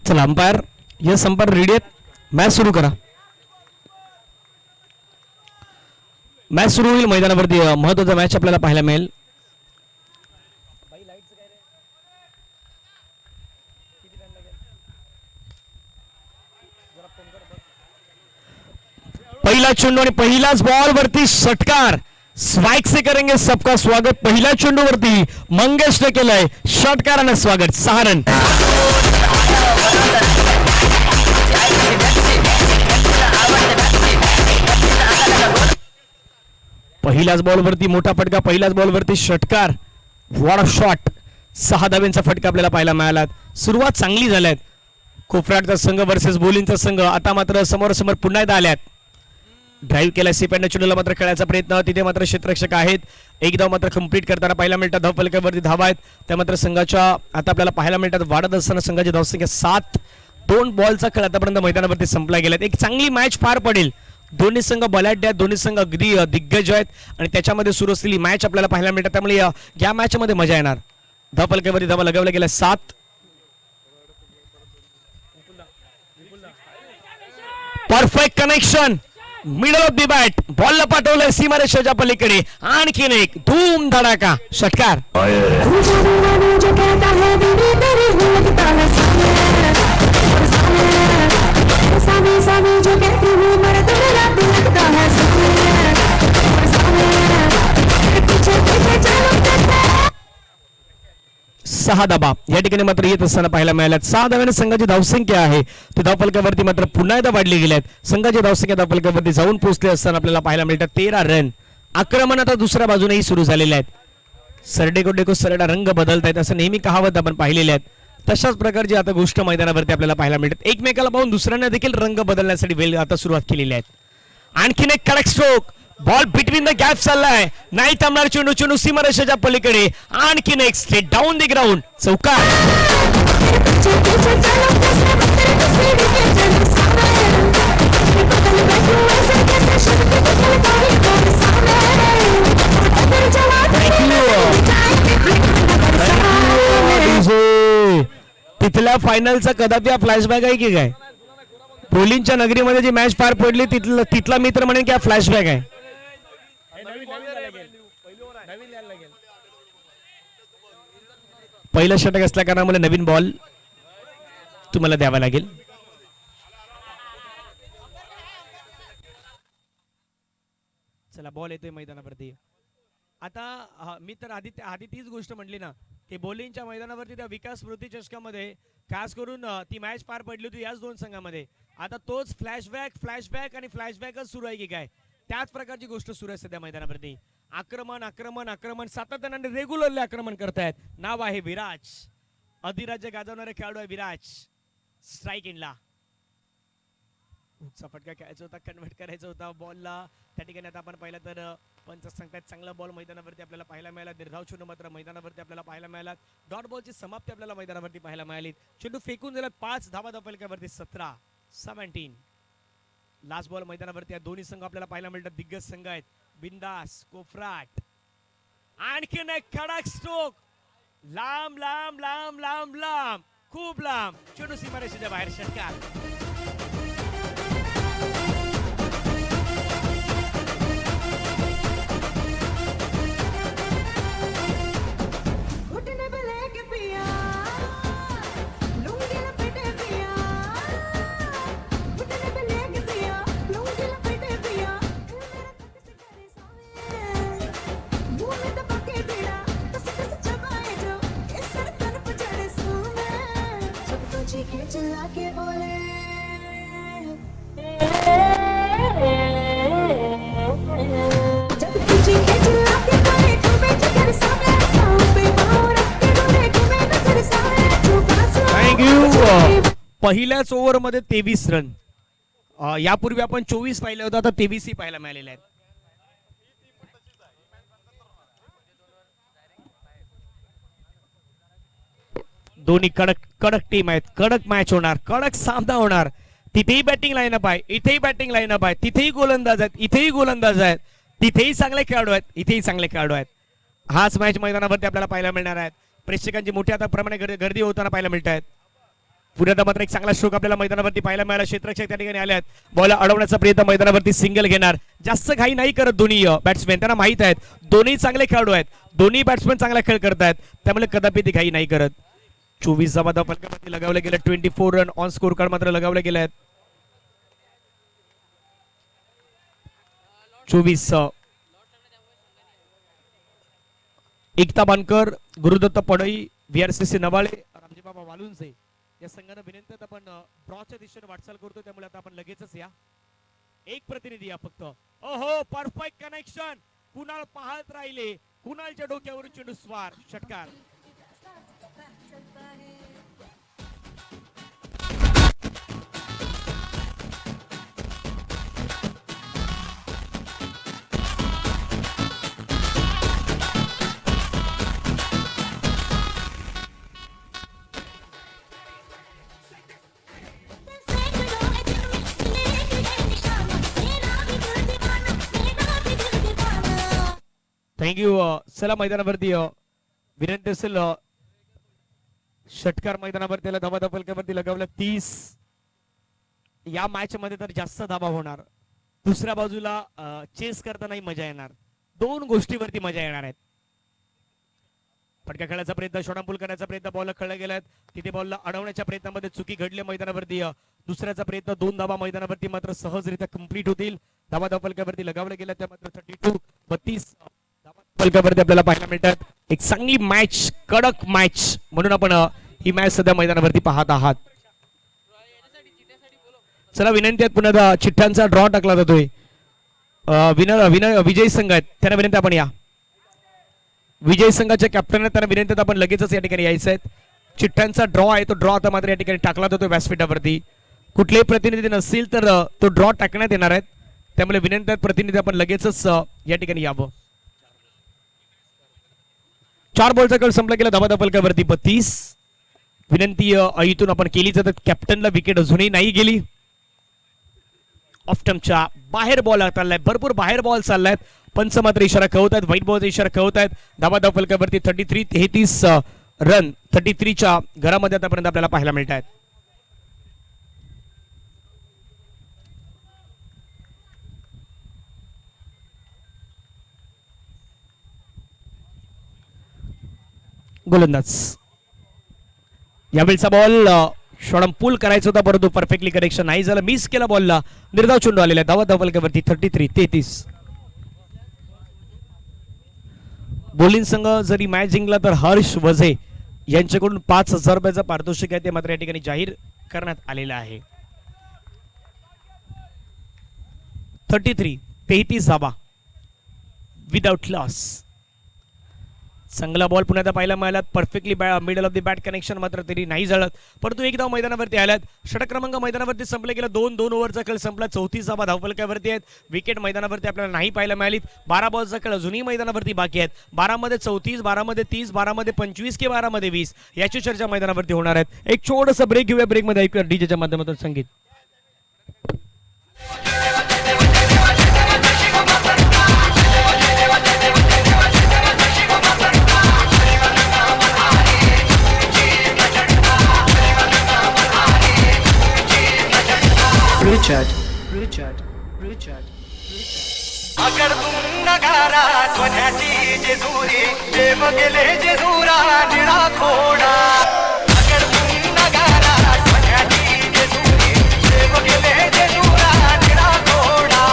चला umpire yes umpire ready आहेत. Match सुरू करा. मॅच सुरू होईल. मैदानावरती महत्वाचा मॅच आपल्याला पाहायला मिळेल. पहिला चेंडू आणि पहिलाच बॉल वरती षटकार. स्वाइक से करेंगे सबका स्वागत. पहिल्या चेंडू वरती मंगेशने केलंय षटकाराने स्वागत. 6 रन. पहिल्याच बॉलवरती मोठा फटका. पहिल्याच बॉलवरती षटकार. What a shot. 6 धाब्यांचा फटका आपल्याला पाहायला मिळाला. सुरुवात चांगली झाल्यात कोफराटचा संघ वर्सेस बोलिंगचा संघ. आता मात्र समोरासमोर पुन्हा एकदा आल्यात. ड्राईव्ह केला सिपेंड चेंडूला मात्र खेळायचा प्रयत्न. तिथे मात्र क्षेत्ररक्षक आहेत. एक धाव मात्र कंप्लीट करताना पाहायला मिळतात. धावफलकावरती धावा आहेत त्या मात्र संघाच्या आता आपल्याला पाहायला मिळतात. वाढत असताना संघाची धावसंख्या 7. 2 बॉलचा खेळ आतापर्यंत मैदानावरती संपला गेलात. एक चांगली मॅच पार पडेल. दोन्ही संघ बलाढ्य आहेत. दोन्ही संघ अगदी दिग्गज आहेत आणि त्याच्यामध्ये सुरू असलेली मॅच आपल्याला पाहायला मिळतात. त्यामुळे या मॅच मध्ये मजा येणार. धावफलकावरती धावा लगावल्या गेल्या 7. Perfect connection. Middle of the bat. बॉलला पाठवलंय सीमारेषेच्या पलीकडे. आणखीन एक धूम धडाका षटकार. सहा धाबा या ठिकाणी मात्र येत असताना पाहायला मिळाल्यात. 6 धाव्याने संघाची धावसंख्या आहे ती धावफलकावरती मात्र पुन्हा एकदा वाढली गेली आहेत. संघाची धावसंख्या धावफलकावरती जाऊन पोहोचले असताना आपल्याला पाहायला मिळतात 13 रन. आक्रमण आता दुसऱ्या बाजूनेही सुरू झालेले आहेत. सरडेको सरडा रंग बदलत आहेत असं नेहमी कहावत आपण पाहिलेले आहेत. तशाच प्रकारची आता गोष्ट मैदानावरती आपल्याला पाहायला मिळतात. एकमेकाला पाहून दुसऱ्यांना देखील रंग बदलण्यासाठी वेळ आता सुरुवात केलेली आहेत. आणखीन एक कडक stroke. Ball between the gap चाललाय. नाही थांबणार चेंडू. चेंडू सीमारेषेच्या पलीकडे. आणखीन एक स्ट्रेट डाऊन द ग्राउंड चौकार. तिथल्या फायनलचा कदापि हा फ्लॅशबॅक आहे की काय? बोलिंगच्या नगरीमध्ये जी मॅच पार पडली तिथला मित्र म्हणेन की हा फ्लॅशबॅक आहे. पहिलं षटक असल्या कारणामुळे नवीन बॉल तुम्हाला द्यावा लागेल. चला बॉल येतोय मैदानावरती. आता मी तर आधी तीच गोष्ट म्हटली ना की बॉलिंगच्या मैदानावरती त्या विकास स्मृती चषकामध्ये खास करून ती मॅच पार पडली होती याच 2 संघामध्ये. आता तोच फ्लॅशबॅक आणि फ्लॅशबॅकच सुरू आहे की काय? त्याच प्रकारची गोष्ट सुरू आहे सध्या मैदानावरती. आक्रमण सातत्याने रेग्युलरली आक्रमण करतायत. नाव आहे विराज. अधिराज्य गाजवणारे खेळाडू आहे विराज. स्ट्राईक इनला उच्च फटका खेळायचा होता. कन्वर्ट करायचा होता बॉलला. त्या ठिकाणी आता आपण पाहिलं तर पंच सांगतायत चांगला बॉल मैदानावरती आपल्याला पाहायला मिळाला. निर्धाव चेंडू मात्र मैदानावरती आपल्याला पाहायला मिळाला. डॉट बॉलची समाप्ती आपल्याला मैदानावरती पाहायला मिळाली. चेंडू फेकून दिला. 5 धावा धावफलकावरती. 17 लास्ट बॉल मैदानावरती. दोन्ही संघ आपल्याला पाहायला मिळतात. दिग्गज संघ आहेत. बिंदास कोफराट. आणखीन एक कडक स्ट्रोक. लांब लांब लांब लांब लांब खूप लांब. चेंडू सीमारेषेच्या बाहेर षटकार. पहिल्याच ओव्हरमध्ये 23 रन. यापूर्वी आपण 24 पाहिले होते. आता 23 पाहायला मिळालेले आहेत. दोन्ही कडक कडक टीम आहेत, कडक मॅच होणार, कडक सामना होणार. तिथेही बॅटिंग लाईनअप आहे, इथेही बॅटिंग लाईनअप आहे, तिथेही गोलंदाज आहेत, इथेही गोलंदाज आहेत, तिथेही चांगले खेळाडू आहेत, इथेही चांगले खेळाडू आहेत. हाच मॅच मैदानावरती आपल्याला पाहायला मिळणार आहेत. प्रेक्षकांची मोठ्या आता प्रमाणे गर्दी होताना पाहायला मिळत आहेत. पुण्यात मात्र एक चांगला स्ट्रोक आपल्याला मैदानावरती पाहायला मिळाला. क्षेत्ररक्षक त्या ठिकाणी आले आहेत. बॉल अडवण्याचा प्रयत्न, मैदानावरती सिंगल घेणार. जास्त घाई नाही करत दोन्ही बॅट्समॅन, त्यांना माहित आहेत दोन्ही चांगले खेळाडू आहेत, दोन्ही बॅट्समॅन चांगला खेळ करतायत, त्यामुळे कदापि ती घाई नाही करत. 24 धावा फलकावरती लगावले गेले. 24 रन ऑन स्कोर कार्ड मात्र लगावले गेले आहेत. 24 एकता बानकर, गुरुदत्त पडई, VRCC नवाळे, रामजी बाबा वालुंजे या संघानं विनंती आपण ड्रॉच्या दिशेने वाटचाल करतो, त्यामुळे आता आपण लगेचच या. एक प्रतिनिधी या फक्त. ओहो, परफेक्ट कनेक्शन. कुणाल पाहत राहिले, कुणालच्या डोक्यावरून चेंडू स्वार, षटकार. थँक्यू. चला मैदानावरती विनंती असेल, षटकार मैदानावरती धावा फलकावरती लगावलं. 30 या मॅच मध्ये तर जास्त धावा होणार. दुसऱ्या बाजूला चेस करतानाही मजा येणार. दोन गोष्टीवरती मजा येणार आहेत. फटका खेळायचा प्रयत्न, शॉर्टपुल करण्याचा प्रयत्न, बॉल खेळला गेलाय, तिथे बॉलला अडवण्याच्या प्रयत्नामध्ये चुकी घडली मैदानावरती. दुसऱ्याचा प्रयत्न, 2 धावा मैदानावरती मात्र सहजरित्या कंप्लीट होतील. धावा फलकावरती लगावले गेल्या, त्या मात्र 32 फलकावरती आपल्याला पाहायला मिळतात. एक चांगली मॅच, कडक मॅच म्हणून आपण ही मॅच सध्या मैदानावरती पाहत आहात. चला विनंती आहे, पुन्हा चिठ्ठ्यांचा ड्रॉ टाकला जातोय. विजय संघ आहेत, त्यांना विनंती आपण या. विजय संघाच्या कॅप्टन त्यांना विनंती आपण लगेचच या ठिकाणी यायचं आहे. चिठ्ठ्यांचा ड्रॉ आहे, तो ड्रॉ आता मात्र या ठिकाणी टाकला जातो व्यासपीठावरती. कुठलेही प्रतिनिधी नसतील तर तो ड्रॉ टाकण्यात येणार आहेत, त्यामुळे विनंती आहे प्रतिनिधी आपण लगेचच या ठिकाणी यावं. 4 बॉलचा खेळ संपला गेला. धावा फलकावरती 32. विनंती इथून आपण केली जातात. कॅप्टनला विकेट अजूनही नाही गेली. ऑफ स्टंपच्या बाहेर बॉल चाललाय, भरपूर बाहेर बॉल चाललायत. पंच मात्र इशारा कळवत आहेत, व्हाईट बॉलचा इशारा कळवत आहेत. धावा फलकावरती 33 रन 33च्या घरामध्ये आतापर्यंत आपल्याला पाहायला मिळत आहेत. गोलंदाज यावेळचा बॉल शॉर्ट पुल करायचा होता, परंतु परफेक्टली कनेक्शन नाही झालं. मिस केला बॉलला. निर्धाव चेंडू आलेला. धावा फलकावरती 33. बोलिंग संघ जरी मॅच जिंकला तर हर्ष वझे यांच्याकडून 5,000 रुपयाचा पारितोषिक आहे, ते मात्र या ठिकाणी जाहीर करण्यात आलेलं आहे. 33 धावा विदाउट लॉस. चांगला बॉल पुन्हा पाहायला मिळाला. Perfectly middle of the bat connection मात्र तरी नाही जळत, परंतु एक धाव मैदानावरती आल्यात. षटक क्रमांक मैदानावरती संपले गेला. 2 ओव्हरचा खेळ संपला. 34 धावा धावफलकावरती आहेत. विकेट मैदानावरती आपल्याला नाही पाहायला मिळाली. 12 बॉलचा खेळ अजूनही मैदानावरती बाकी आहेत. 12 मध्ये 34, 12 मध्ये 30, 12 मध्ये 25 की 12 मध्ये 20 याची चर्चा मैदानावरती होणार आहेत. एक छोटासा ब्रेक घेऊया. ब्रेक मध्ये ऐकूया डीजेच्या माध्यमातून संगीत. Richard. अगर तुम नगारा ध्वन्याची जेजुरी देव गेले जेजुरा निळा थोडा. अगर तुम नगारा ध्वन्याची जेजुरी देव गेले जेजुरा निळा थोडा.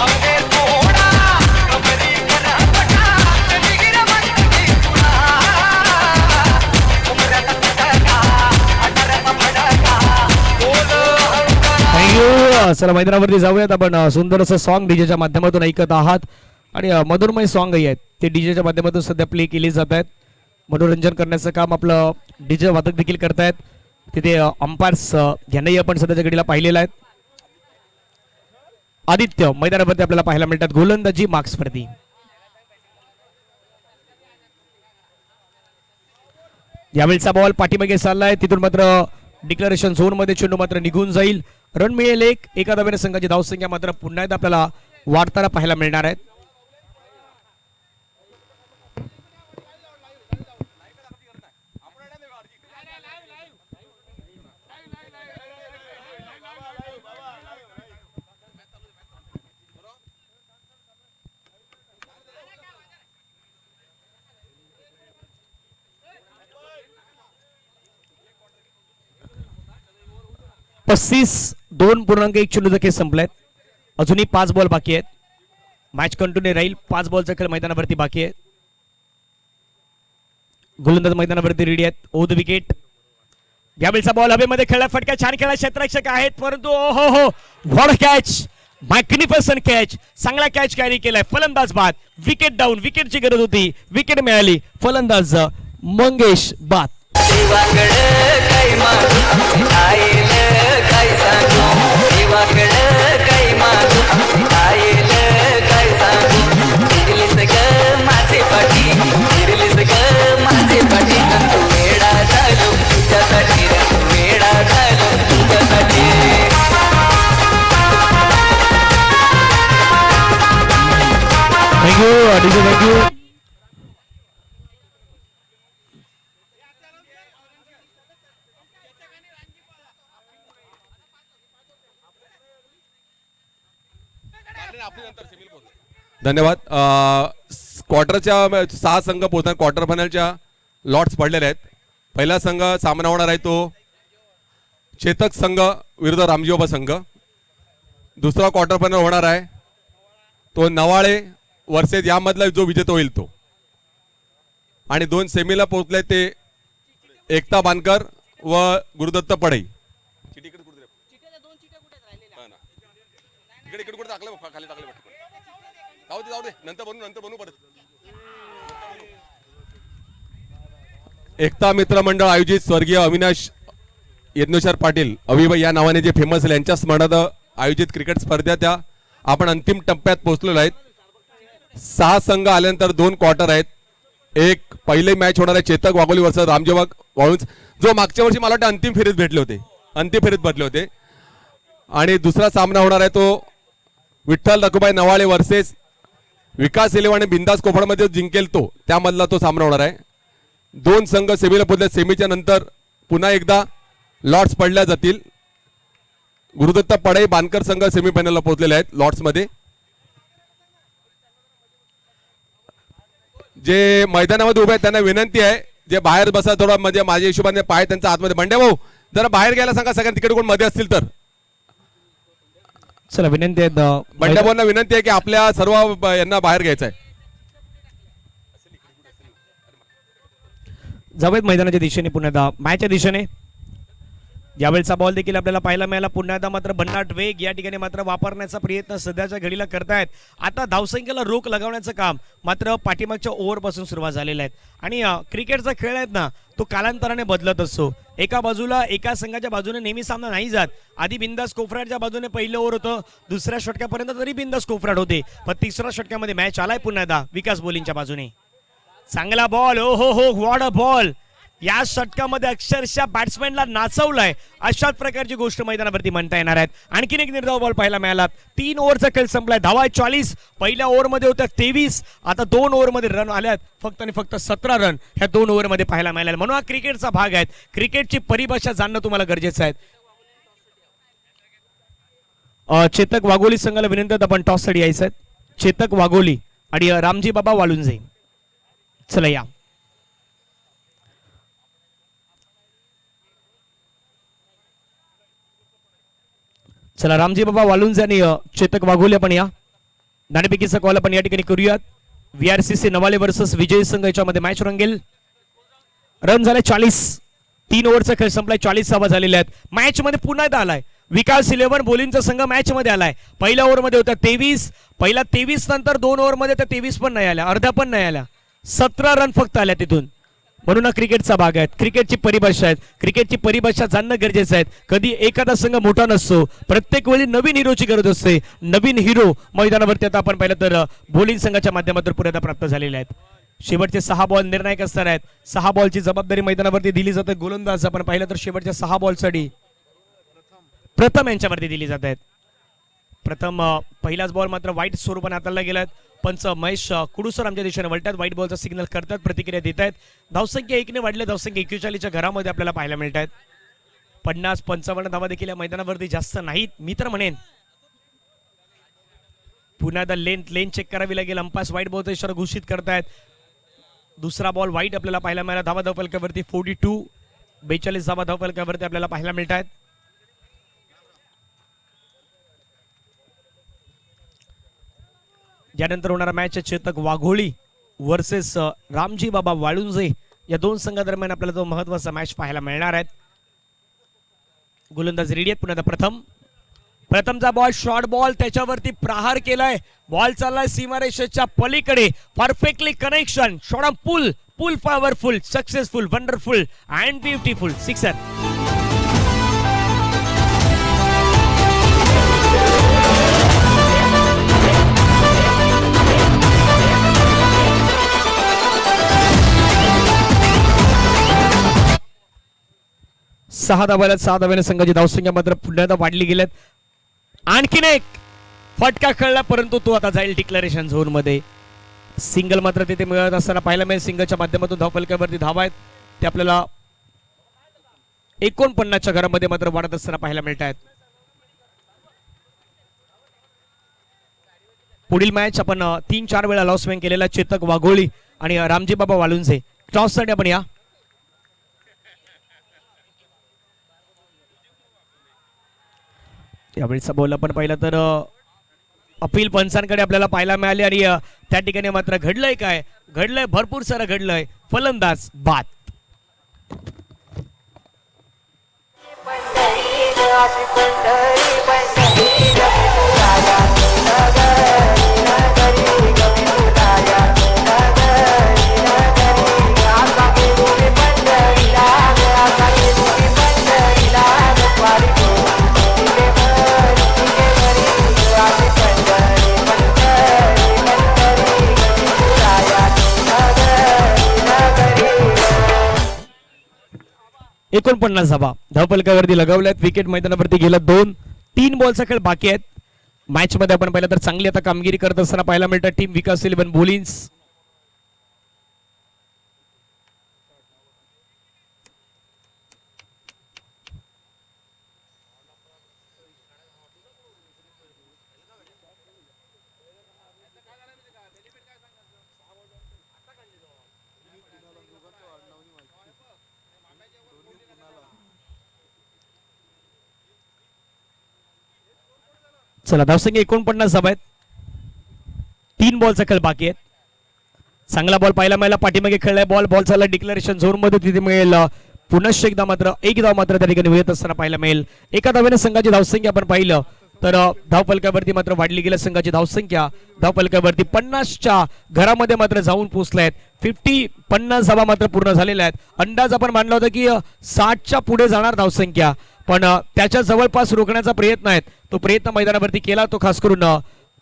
आगे थोडा कबरी करा पटा निगिरा मंदी तुला. उमऱ्यात फटका अटरत फटका बोल. चला मैदानावरती जाऊयात आपण. सुंदर असं सॉन्ग डीजेच्या माध्यमातून ऐकत आहात आणि मधुरमय सॉन्ग आहेत ते डीजेच्या माध्यमातून सध्या प्ले केले जात आहेत. मनोरंजन करण्याचं काम आपलं डीजे वादक देखील करतायत. तिथे अंपायर्स यांनाही आपण सध्याच्या घडीला पाहिलेलं आहे. आदित्य मैदानावरती आपल्याला पाहायला मिळतात. गोलंदाजी मार्क्सवरती यावेळचा बॉल पाठीमागे चाललाय, तिथून मात्र डिक्लेरेशन झोन मध्ये चेंडू मात्र निघून जाईल. रन मिळेल एका धावेने संघाची धावसंख्या मात्र पुन्हा एकदा आपल्याला वाढताना पाहायला मिळणार आहे. पस्तीस 2.1 चेंडूचा खेळ संपलाय. अजूनही 5 बॉल बाकी आहेत. मॅच कंटिन्यू राहील. 5 बॉलचा खेळ मैदानावरती बाकी आहे. गोलंदाज मैदानावरती रेडी आहेत. ओद विकेट. यावेळचा बॉल हवेमध्ये खेळला, फटका छान खेळला, क्षेत्ररक्षक आहेत परंतु हो हो व्हॉट कॅच, मॅग्निफिसंट कॅच, चांगला कॅच कॅरी केलाय. फलंदाज बाद, विकेट डाऊन, विकेटची गरज होती, विकेट मिळाली. फलंदाज मंगेश बाद. देवाकडं काही मागू आईलं काय सांगू, देवाकडं काही मागू आईलं काय सांगू. फिरलीस ग माझे पाठी, फिरलीस ग माझे पाठी, तू वेडा झालो तुझ्यासाठी, वेडा झालो तुझ्यासाठी. थँक्यू अडिशो, थँक्यू. धन्यवाद. क्वार्टरच्या 6 संघ पोहोचणार. क्वार्टर फायनलच्या लॉट्स पडलेले आहेत. पहिला संघ सामना होणार आहे तो चेतक संघ विरुद्ध रामजीबाबा संघ. दुसरा क्वार्टर फायनल होणार आहे तो नवाळे वर्सेस यामधला जो विजेता होईल तो. आणि 2 सेमीला पोहोचले ते एकता बानकर व गुरुदत्त पडई. एकता मित्र मंडळ आयोजित स्वर्गीय अविनाश यज्ञेश्वर पाटील अविभाई या नावाने जे फेमस आहे यांच्या स्मरणार्थ आयोजित क्रिकेट स्पर्धा त्या आपण अंतिम टप्प्यात पोहोचलेलो आहेत. 6 संघ आल्यानंतर 2 क्वार्टर आहेत. एक पहिले मॅच होणार आहे चेतक वाघोली वर्सेस रामजेबा वाळुंज, जो मागच्या वर्षी मला वाटतं अंतिम फेरीत भेटले होते, अंतिम फेरीत भेटले होते. आणि दुसरा सामना होणार आहे तो विठ्ठल रघुबाई नवाळे वर्सेस विकास इलेव्हन बिंदास कोफडमध्ये जिंकेल तो, त्यामधला तो सामना होणार आहे. 2 संघ सेमीला पोहोचले. सेमीच्या नंतर पुन्हा एकदा लॉट्स पडल्या जातील. गुरुदत्त पडई बानकर संघ सेमीफायनलला पोहोचलेले आहेत लॉट्समध्ये. जे मैदानामध्ये उभे आहेत त्यांना विनंती आहे जे बाहेर बसा थोडा, म्हणजे माझ्या हिशोबाने पाय त्यांचा आतमध्ये. बंड्या भाऊ जरा बाहेर घ्यायला सांगा सगळ्यांना, तिकडे कोण मध्ये असतील तर. चला विनंती आहे बंड्या भाऊंना विनंती आहे की आपल्या सर्व यांना बाहेर घ्यायचं आहे. जावेद मैदानाच्या दिशेने पुन्हा एकदा मॅचच्या दिशेने. यावेळचा बॉल देखील आपल्याला पाहायला मिळाला. पुन्हा एकदा मात्र भन्नाट वेग या ठिकाणी मात्र वापरण्याचा प्रयत्न सध्याच्या घडीला करतायत. आता धावसंख्येला रोख लगावण्याचं काम मात्र पाठीमागच्या ओव्हरपासून सुरुवात झालेलं आहे. आणि क्रिकेटचा खेळ आहेत ना तो कालांतराने बदलत असतो. एका बाजूला एका संघाच्या बाजूने नेहमी सामना नाही जात. आधी बिंदास कोफराटच्या बाजूने पहिलं ओव्हर होतं, दुसऱ्या षटकापर्यंत तरी बिंदास कोफराट होते, पण तिसऱ्या षटकामध्ये मॅच आलाय पुन्हा एकदा विकास बोलिंगच्या बाजूने. चांगला बॉल, ओ हो हो व्हॉट अ बॉल. या षटकामध्ये अक्षरशः बॅट्समॅनला नाचवलाय अशाच प्रकारची गोष्ट मैदानावरती म्हणता येणार आहेत. आणखीन एक निर्धाव बॉल पाहायला मिळाला. 3 ओव्हरचा खेळ संपलाय. धावा 40. पहिल्या ओव्हरमध्ये होत्या 23. आता 2 ओव्हरमध्ये रन आल्यात फक्त आणि फक्त 17 रन ह्या 2 ओव्हरमध्ये पाहायला मिळाल्या. म्हणून हा क्रिकेटचा भाग आहे. क्रिकेटची परिभाषा जाणणं तुम्हाला गरजेचं आहे. चेतक वाघोली संघाला विनंती आपण टॉस साठी यायचं आहे. चेतक वाघोली आणि रामजी बाबा वाळुंजे. चला या. चला रामजी बाबा वालुंज आणि चेतक वाघोले आपण या. नाणेफेकीचा कॉल आपण या ठिकाणी करूयात. VRCC नवाले वर्सेस विजय संघ याच्यामध्ये मॅच रंगेल. रन झाले 40. 3 ओव्हरचा खेळ संपलाय. 40 धावा झालेल्या आहेत. मॅच मध्ये पुन्हा एकदा आलाय विकास इलेव्हन बोलिंगचा संघ मॅच मध्ये आलाय. पहिल्या ओव्हरमध्ये होत्या 23. पहिला 23 नंतर 2 ओव्हरमध्ये त्या 23 पण नाही आल्या, अर्ध्या पण नाही आल्या. 17 रन फक्त आल्या तिथून. म्हणून हा क्रिकेटचा भाग आहे. क्रिकेटची परिभाषा आहे. क्रिकेटची परिभाषा जाणणं गरजेचं आहे. कधी एखादा संघ मोठा नसतो, प्रत्येक वेळी नवीन हिरोची गरज असते. नवीन हिरो मैदानावरती आता आपण पाहिलं तर बोलिंग संघाच्या माध्यमातून पुन्हा प्राप्त झालेले आहेत. शेवटचे 6 बॉल निर्णायक असणार आहेत. 6 बॉलची जबाबदारी मैदानावरती दिली जाते. गोलंदाज आपण पाहिलं तर शेवटच्या 6 बॉलसाठी प्रथम यांच्यावरती दिली जात आहेत. प्रथम पहिलाच बॉल मात्र वाईट स्वरूपाने हाताळला गेलाय. पंच महेश कुडूसर आमच्या दिशेने वळतात. व्हाईट बॉलचा सिग्नल करतात, प्रतिक्रिया देत आहेत. धावसंख्या 1 ने वाढले. धावसंख्या 41च्या घरामध्ये आपल्याला पाहायला मिळत आहेत. 50-55 धावा देखील या मैदानावरती जास्त नाहीत. मी तर म्हणेन पुन्हा एकदा लेन चेक करावी लागेल. अंपायर व्हाईट बॉलचा इशारा घोषित करतायत. दुसरा बॉल वाईट आपल्याला पाहायला मिळाला. धावा धावफलकावरती 42 धावा धावफलकावरती आपल्याला पाहायला मिळत आहेत. यानंतर होणारा मॅच चेतक वाघोळी वर्सेस रामजी बाबा वाळुंजे या दोन संघादरम्यान आपल्याला तो महत्वाचा मॅच पाहायला मिळणार आहे. गोलंदाज रेडी आहेत. पुन्हा प्रथमचा बॉल शॉर्ट बॉल, त्याच्यावरती प्रहार केलाय. बॉल चाललाय सीमारेषेच्या पलीकडे. Perfectly connection. Short pull powerful, successful, wonderful and beautiful sixer. सहा धाव्याने संघाची धावसंख्या मात्र पुन्हा एकदा वाढली गेल्यात. आणखीन एक फटका खेळला, परंतु तो आता जाईल डिक्लेरेशन झोन मध्ये. सिंगल मात्र तिथे मिळत असताना पाहायला मिळेल. सिंगलच्या माध्यमातून धावफलकावरती धावा आहेत ते आपल्याला 49च्या घरामध्ये मात्र वाढत असताना पाहायला मिळत आहेत. पुढील मॅच आपण 3-4 वेळा लॉसमॅन केलेला चेतक वाघोळी आणि रामजी बाबा वाळुंजे. टॉस साठी आपण या. यावेळीचा बॉल आपण पाहिला तर अपील पंचांकडे आपल्याला पाहायला मिळाले आणि त्या ठिकाणी मात्र घडलंय काय? घडलंय भरपूर सारं घडलंय. फलंदाज बाद. एकोणपन्नास धावा धावफलकावरती लगवल्यात. विकेट मैदानावरती गेला. 2-3 बॉलचा खेळ बाकी आहेत. मॅच मध्ये आपण पाहिलं तर चांगली आता कामगिरी करत असताना पाहायला मिळतं टीम विकास 11 बोलिन्स. चला धावसंख्या 49 धावा आहेत. 3 बॉलचा खेळ बाकी आहेत. चांगला बॉल पाहायला मिळाला. पाठीमागे खेळलाय बॉल चालला डिक्लेरेशन झोन मध्ये. तिथे मिळेल पुनश्च एकदा मात्र एक धाव मात्र त्या ठिकाणी मिळत असताना पाहायला मिळेल. एका धावेने संघाची धावसंख्या आपण पाहिलं तर धावफलकावरती मात्र वाढली गेल्या. संघाची धावसंख्या धावफलकावरती 50च्या घरामध्ये मात्र जाऊन पोहोचल्यात. 50 धावा मात्र पूर्ण झालेल्या आहेत. अंदाज आपण मानला होता की 60च्या पुढे जाणार धावसंख्या, पण त्याच्या जवळपास रोखण्याचा प्रयत्न आहे. तो प्रयत्न मैदानावरती केला, तो खास करून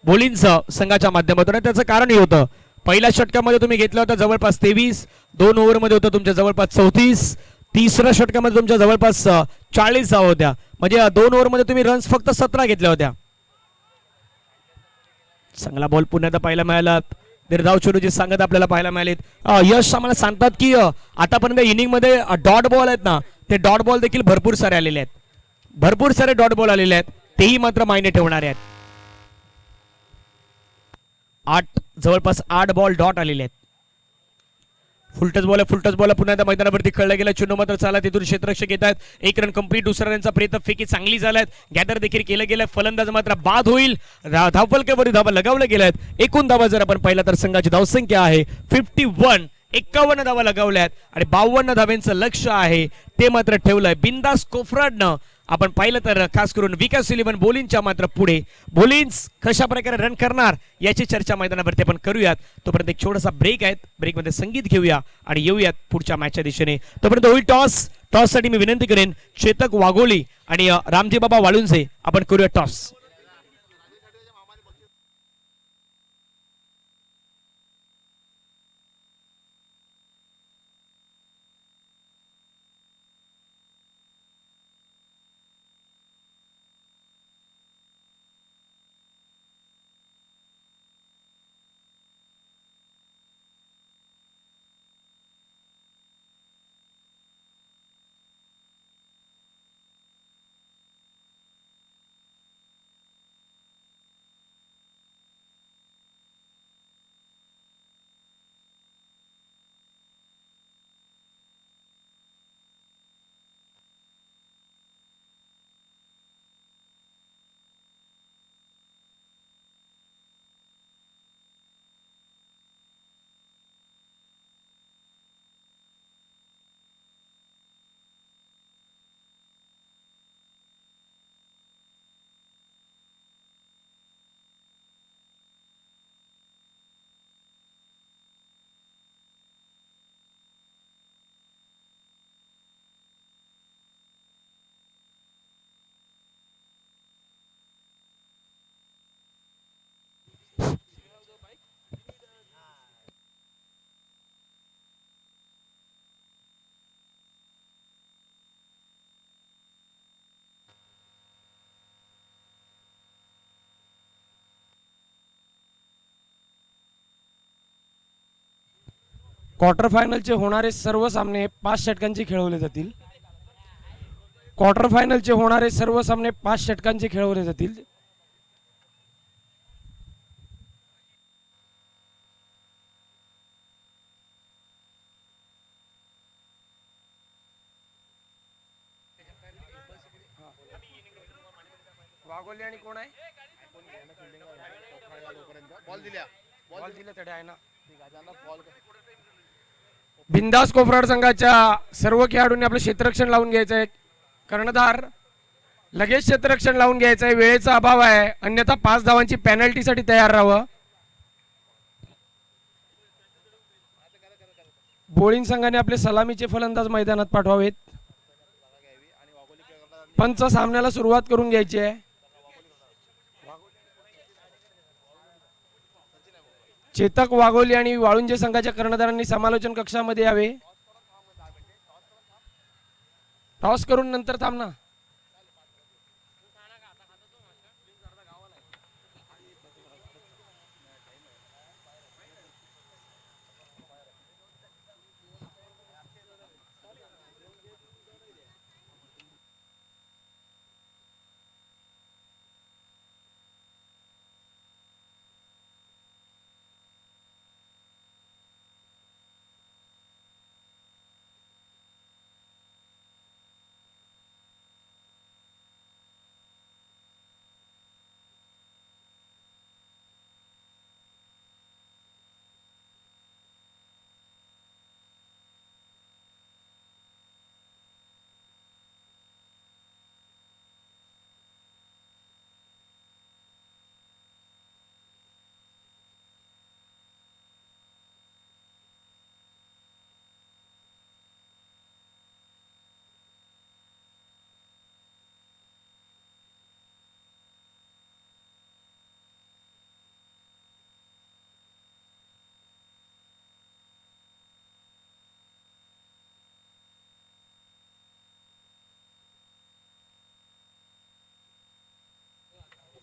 बोलिन्स संघाच्या माध्यमातून. त्याचं कारण हे होतं पहिल्या षटकामध्ये तुम्ही घेतला होता जवळपास 23, 2 ओव्हरमध्ये होतं तुमच्या जवळपास 34, तिसऱ्या षटकामध्ये तुमच्या जवळपास 40 धावा होत्या. म्हणजे 2 ओव्हरमध्ये तुम्ही रन्स फक्त 17 घेतल्या होत्या. चांगला बॉल पुन्हा एकदा पाहायला मिळाला. निर्धाव चेंडूची सांगत आपल्याला पाहायला मिळालीत. यश आम्हाला सांगतात की आतापर्यंत इनिंग मध्ये डॉट बॉल आहेत ना, ते डॉट बॉल देखील भरपूर सारे आलेले आहेत. भरपूर सारे डॉट बॉल आलेले आहेत, तेही मात्र मायने ठेवणारे आहेत. जवळपास 8 बॉल डॉट आलेले आहेत. फुलटच बॉल पुन्हा एकदा मैदानावरती खेळला गेला. चेंडू मात्र चाला तिथून क्षेत्ररक्षक येत आहेत. 1 रन कंप्लीट. दुसऱ्या रनचा प्रयत्न फेकी चांगली झालाय. गॅदर देखील केलं गेलं. फलंदाज मात्र बाद होईल. धावफलकावरती धावा लगावल्या गेल्या आहेत. एकूण धावा जर आपण पाहिला तर संघाची धावसंख्या आहे 51. 51 धावा लगावल्यात आणि 52 धाव्यांचं लक्ष आहे ते मात्र ठेवलंय बिंदास कोफराडनं. आपण पाहिलं तर खास करून विकास 11 बोलिंगच्या मात्र पुढे. बोलिन्स कशा प्रकारे रन करणार याची चर्चा मैदानावरती आपण करूयात. तोपर्यंत एक छोटासा ब्रेक आहे. ब्रेकमध्ये संगीत घेऊया आणि येऊयात पुढच्या मॅचच्या दिशेने. तोपर्यंत होईल टॉस साठी मी विनंती करेन चेतक वाघोळी आणि रामजी बाबा वाळुंजे आपण करूया टॉस. क्वार्टर फायनलचे होणारे सर्व सामने 5 षटकांचे खेळवले जातील. क्वार्टर फायनलचे होणारे सर्व सामने 5 षटकांचे खेळवले जातील. वाघोली आणि कोण आहे? बॉल दिले तडे आहे ना. बिंदास कोफराड संघाच्या सर्व खेळाडूंनी आपलं क्षेत्ररक्षण लावून घ्यायचं आहे. कर्णधार लगेच क्षेत्ररक्षण लावून घ्यायचं आहे. वेळेचा अभाव आहे, अन्यथा 5 धावांची पेनल्टीसाठी तयार राहावं. बोळीन संघाने आपले सलामीचे फलंदाज मैदानात पाठवावेत. पंच सामन्याला सुरुवात करून घ्यायची आहे. चेतक वाघोली आणि वाळुंजे संघाच्या कर्णधारांनी समालोचन कक्षामध्ये यावे. टॉस करून नंतर थांबना.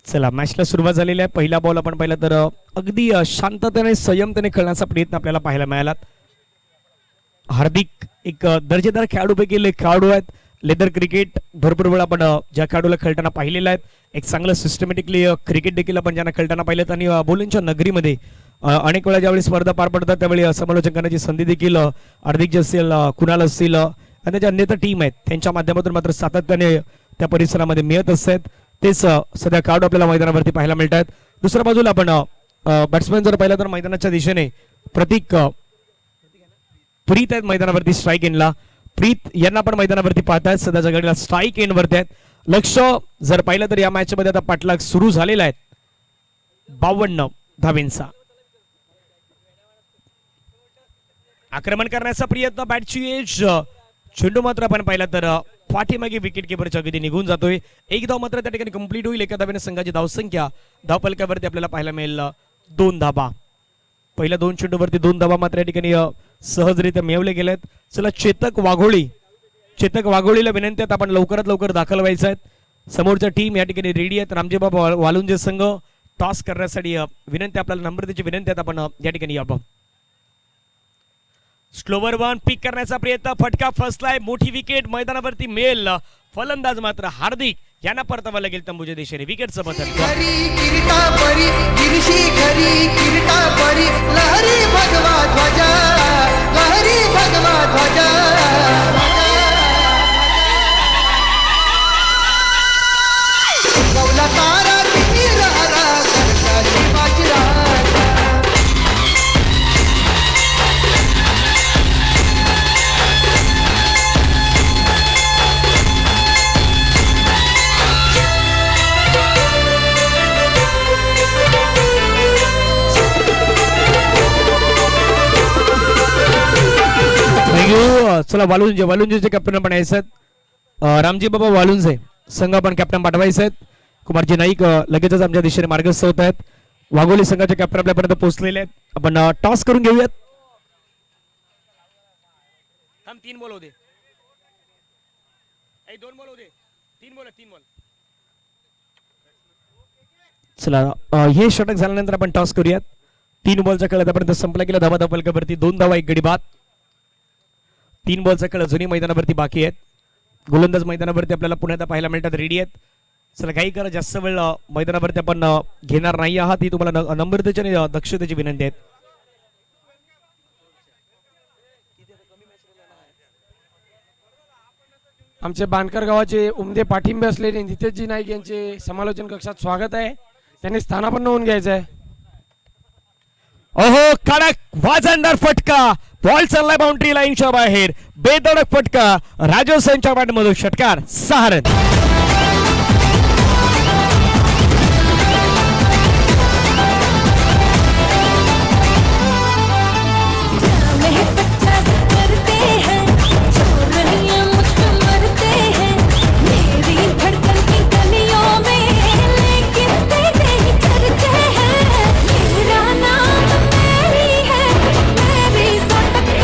चला, मॅचला सुरुवात झालेली आहे. पहिला बॉल आपण पाहिला तर अगदी शांततेने संयमतेने खेळण्याचा प्रयत्न आपल्याला पाहायला मिळाला. हार्दिक एक दर्जेदार खेळाडूपैकी एक खेळाडू आहेत. लेदर क्रिकेट भरपूर वेळा आपण ज्या खेळाडूला खेळताना पाहिलेलं आहे. एक चांगलं सिस्टमॅटिकली क्रिकेट देखील आपण ज्यांना खेळताना पाहिलेत आणि बोलिंगच्या नगरीमध्ये अनेक वेळा ज्यावेळी स्पर्धा पार पडतात त्यावेळी समालोचन करण्याची संधी देखील हार्दिक जे असेल, कुणाल असतील आणि त्याच्या अन्य टीम आहेत त्यांच्या माध्यमातून मात्र सातत्याने त्या परिसरामध्ये मिळत असतात. तेच सध्या खेळाडू आपल्याला मैदानावरती पाहायला मिळत आहेत. दुसऱ्या बाजूला आपण बॅट्समॅन जर पाहिलं तर मैदानाच्या दिशेने प्रतीक प्रीत आहेत मैदानावरती स्ट्राईक एंडला. प्रीत यांना पण मैदानावरती पाहतायत. सध्याच्या घडीला स्ट्राईक एंड वरती आहेत. लक्ष जर पाहिलं तर या मॅच मध्ये आता पाठलाग सुरू झालेला आहे 52 धावेंचा. आक्रमण करण्याचा प्रयत्न, बॅटची एज, चेंडू मात्र आपण पाहिला तर पाठीमागे विकेट किपरच्या अगदी निघून जातोय. एक धाव मात्र त्या ठिकाणी कंप्लीट होईल. एका धावेने संघाची धावसंख्या धावफलकावरती आपल्याला पाहायला मिळेल 2 धाबा. पहिल्या 2 चेंडूवरती 2 धाबा मात्र या ठिकाणी सहजरित्या मिळवले गेलेत. चला, चेतक वाघोळीला विनंती आहे आपण लवकरात लवकर दाखल व्हायचं आहे. समोरच्या टीम या ठिकाणी रेडी आहेत. रामजीबाबा वालुंजे संघ टॉस करण्यासाठी विनंती, आपल्याला नम्रतेची विनंती आहे आपण या ठिकाणी यावं. स्लोवर वन पिक करण्याचा प्रयत्न, फटका फसलाय. मोठी विकेट मैदानावरती मिळेल. फलंदाज मात्र हार्दिक यांना परतावा लागेल तंबूच्या दिशेने. विकेटचं पतन. लहरी भगवा ध्वजा, लहरी भगवा ध्वजा. कौला तारा तीर हरा करता शिवाजी राजा. चला, वालुंजेचे कॅप्टन पण आहेत. रामजी बाबा वालुंजे संघ पण कॅप्टन पाठवायचे आहेत. कुमारजी नाईक लगेचच आमच्या दिशेने मार्गस्थ होत आहेत. वाघोली संघाचे कॅप्टन आपल्यापर्यंत पोहोचलेले आहेत. आपण टॉस करून घेऊयात. 3 बॉल होते, 2 बॉल होते, 3 बॉल. चला, हे षटक झाल्यानंतर आपण टॉस करूयात. 3 बॉलचा खेळ आतापर्यंत संपला गेला. धावा फलकावरती 2 धावा 1 गडी बाद. 3 बॉलचा खेळ अजूनही मैदानावरती बाकी आहेत. गोलंदाज मैदानावरती आपल्याला पुण्यात पाहायला मिळतात, रेडी आहेत. चला काही करा, जास्त वेळ मैदानावरती आपण घेणार नाही आहात. ही तुम्हाला नम्रतेची आणि दक्षतेची विनंती आहे. आमचे बाणकर गावाचे उमदे पाठिंबे असलेले नितेशजी नाईक यांचे समालोचन कक्षात स्वागत आहे. त्यांनी स्थानापन्न होऊन घ्यायचं आहे. ओहो, कडक वाजंदार फटका, बॉल चाललाय बाउंड्री लाईनच्या बाहेर. बेधडक फटका, राजस्थानच्या बॅटमधून षटकार, 6 रन.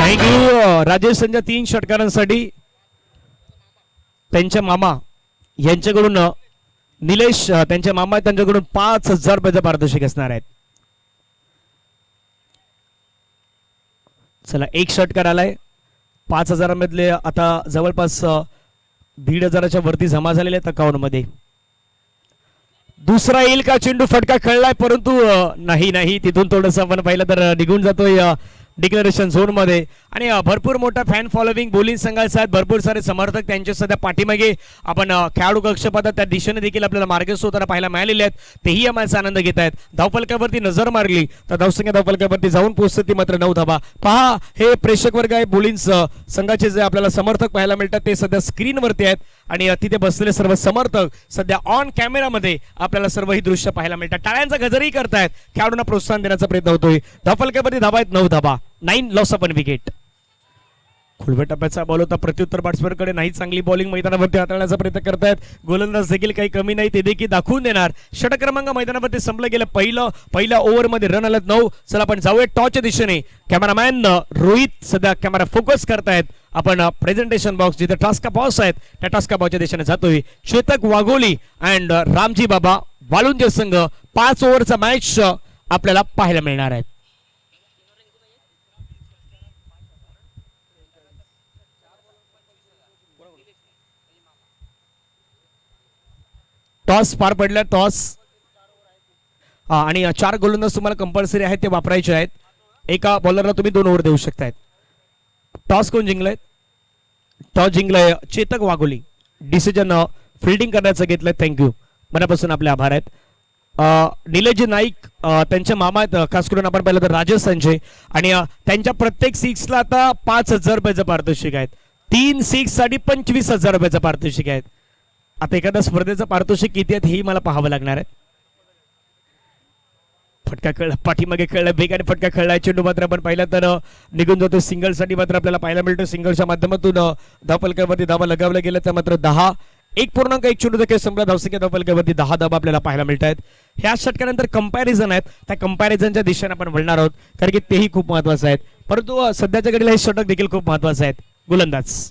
थँक्यू राजस्थानच्या 3 षटकारांसाठी त्यांच्या मामा यांच्याकडून निलेश त्यांच्या मामा त्यांच्याकडून 5,000 रुपयाचं पारितोषिक असणार आहेत. चला, 1 षटकार आलाय. 5,000 मधले आता जवळपास 1,500च्या वरती जमा झालेले आहेत अकाउंट मध्ये. दुसरा येईल का चेंडू, फटका खेळलाय परंतु नाही तिथून थोडंसं आपण पाहिलं तर निघून जातोय डिक्लेरेशन झोन मध्ये. आणि भरपूर मोठा फॅन फॉलोविंग बोलिंग संघाचा आहेत, भरपूर सारे समर्थक त्यांच्या सध्या पाठीमागे आपण खेळाडू कक्षपथात त्या दिशेने देखील आपल्याला मार्गस्थ होताना पाहायला मिळालेले आहेत. तेही या मॅचचा आनंद घेत आहेत. धावफलकावरती नजर मारली तर धावसंख्या धावफलकावरती जाऊन पोहोचते ती मात्र 9 धावा. पहा, हे प्रेक्षक वर्ग आहे बोलिंग संघाचे जे आपल्याला समर्थक पाहायला मिळतात ते सध्या स्क्रीनवरती आहेत आणि तिथे बसलेले सर्व समर्थक सध्या ऑन कॅमेरामध्ये आपल्याला सर्व ही दृश्य पाहायला मिळतात. टाळ्यांचा गजरही करतायत, खेळाडूंना प्रोत्साहन देण्याचा प्रयत्न होतोय. धावफलकावरती धावा आहेत 9 धावा, 9 लॉस ऑफ विकेट. खुलव्या टप्प्याचा बॉल होता, प्रत्युत्तर बॅट्समनकडे नाही. चांगली बॉलिंग मैदानावरती हाताळण्याचा प्रयत्न करतायत. गोलंदाज देखील काही कमी नाही, ते देखील दाखवून देणार. षटक क्रमांक मैदानावरती संपलं गेलं. पहिल्या ओव्हरमध्ये रन आलेत 9. चला आपण जाऊया टॉसच्या दिशेने. कॅमेरामॅन रोहित सध्या कॅमेरा फोकस करतायत. आपण प्रेझेंटेशन बॉक्स जिथे टास्का बॉक्स आहेत त्या टास्का बॉक्सच्या दिशेने जातोय. चेतक वाघोली अँड रामजी बाबा वालुंजे संघ 5 ओव्हरचा मॅच आपल्याला पाहायला मिळणार आहे. टॉस पार पडला. टॉस आणि 4 गोलंदाज तुम्हाला कंपल्सरी आहेत, ते वापरायचे आहेत. एका बॉलरला तुम्ही 2 ओव्हर देऊ शकतायत. टॉस कोण जिंकलाय? टॉस जिंकलाय चेतक वाघोली. डिसिजन फिल्डिंग करण्याचं घेतलंय. थँक्यू, मनापासून आपले आभार आहेत. निलेशजी नाईक त्यांचे मामा आहेत, खास करून आपण पाहिलं तर राजस्थानचे. आणि त्यांच्या प्रत्येक 6ला आता 5,000 रुपयाचं पारितोषिक आहेत. 3 6 साठी 25,000 रुपयाचं पारितोषिक आहेत. आता एखाद्या स्पर्धेचं पारितोषिक किती आहेत हेही मला पाहावं लागणार आहे. फटका खेळ पाठीमागे खेळला, वेगाने फटका खेळलाय. चेंडू मात्र आपण पाहिला तर निघून जातो. सिंगलसाठी मात्र आपल्याला पाहायला मिळतं. सिंगलच्या माध्यमातून धावफलकावरती धावा लगावल्या गेल्या त्या मात्र 10. 1.1 चेंडू देखील संपला. धावसंख्या धावफलकावरती 10 धावा आपल्याला पाहायला मिळत आहेत. ह्या षटकानंतर कंपॅरिझन आहेत, त्या कंपॅरिझनच्या दिशेने आपण वळणार आहोत कारण की तेही खूप महत्वाचं आहेत. परंतु सध्याच्या घडीला हे षटक देखील खूप महत्वाचं आहेत. गोलंदाज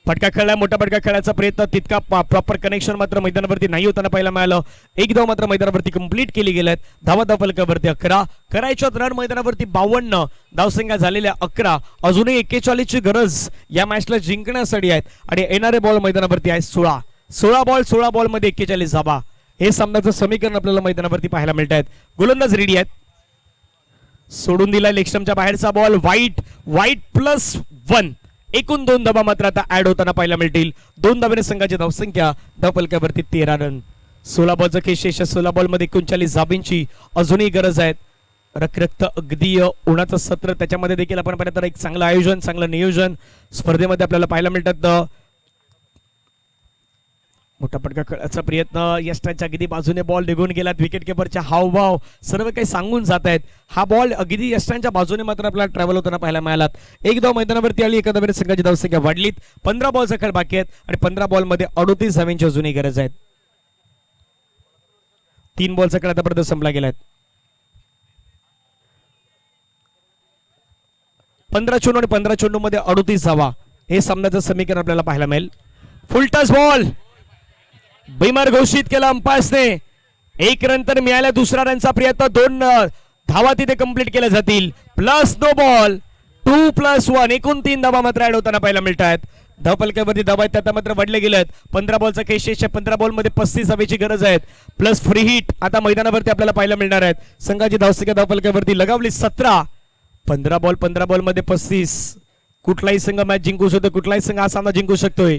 फटका खेळला, मोठा फटका खेळायचा प्रयत्न, तितका प्रॉपर कनेक्शन मात्र मैदानावरती नाही होताना पाहायला मिळालं. 1 धाव मात्र मैदानावरती कंप्लीट केली गेल्यात. धावा धावफलकावरती 11. करायच्यात रन मैदानावरती 52. धावसंख्या झालेल्या 11. अजूनही 41 ची गरज या मॅचला जिंकण्यासाठी आहेत. आणि येणारे बॉल मैदानावरती आहे 16. 16 बॉल मध्ये 41 धावा. हे सामन्याचं समीकरण आपल्याला मैदानावरती पाहायला मिळत आहेत. गोलंदाज रेडी आहेत. सोडून दिलाय लेगस्टम्पच्या बाहेरचा बॉल. वाईट +1. एकूण 2 धावा मात्र आता ऍड होताना पाहायला मिळतील. 2 धावेने संघाची धावसंख्या धावफलकावरती 13 रन. 16 बॉलचं खेळ शेष. 16 बॉलमध्ये 39 धाबींची अजूनही गरज आहे. रखरखत अगदी उन्हाचं सत्र, त्याच्यामध्ये देखील आपण पाहिलं तर एक चांगलं आयोजन, चांगलं नियोजन स्पर्धेमध्ये आपल्याला पाहायला मिळतात. मोठा फटका खेळायचा प्रयत्न. यष्टांच्या अगदी बाजूने बॉल निघून गेलात. विकेट किपरच्या हावभाव सर्व काही सांगून जात आहेत. हा बॉल अगदी यष्टांच्या बाजूने मात्र आपल्याला ट्रॅव्हल होताना पाहायला मिळाला. 1 धाव मैदानावरती आली. एका धावेने संघाची धावसंख्या वाढलीत. 15 बॉलचा खेळ बाकी आहेत आणि 15 बॉलमध्ये 38 धावांची अजूनही गरज आहे. 3 बॉलचा खेळ आतापर्यंत संपला गेलाय. 15 चेंडू आणि 15 चेंडू मध्ये 38 धावा. हे सामन्याचं समीकरण आपल्याला पाहायला मिळेल. फुल टच बॉल बिमार घोषित केला अंपायर्सने. 1 रन तर मिळाला. दुसरा रनचा प्रयत्न. 2 धावा तिथे कंप्लीट केल्या जातील. प्लस नो बॉल 2+1 एकूण 3 धावा मात्र ऍड होताना पाहायला मिळत आहेत. धावपलक्यावरती धावा आहेत त्या मात्र वडले गेलेत. 15 बॉलचा केशेष 15 बॉल मध्ये 35 धावेची गरज आहे. प्लस फ्री हिट आता मैदानावरती आपल्याला पाहायला मिळणार आहेत. संघाची धावसंख्या धावपलक्यावरती लगावली 17. 15 बॉल मध्ये 35. कुठलाही संघ मॅच जिंकू शकतो, कुठलाही संघ हा सामना जिंकू शकतोय.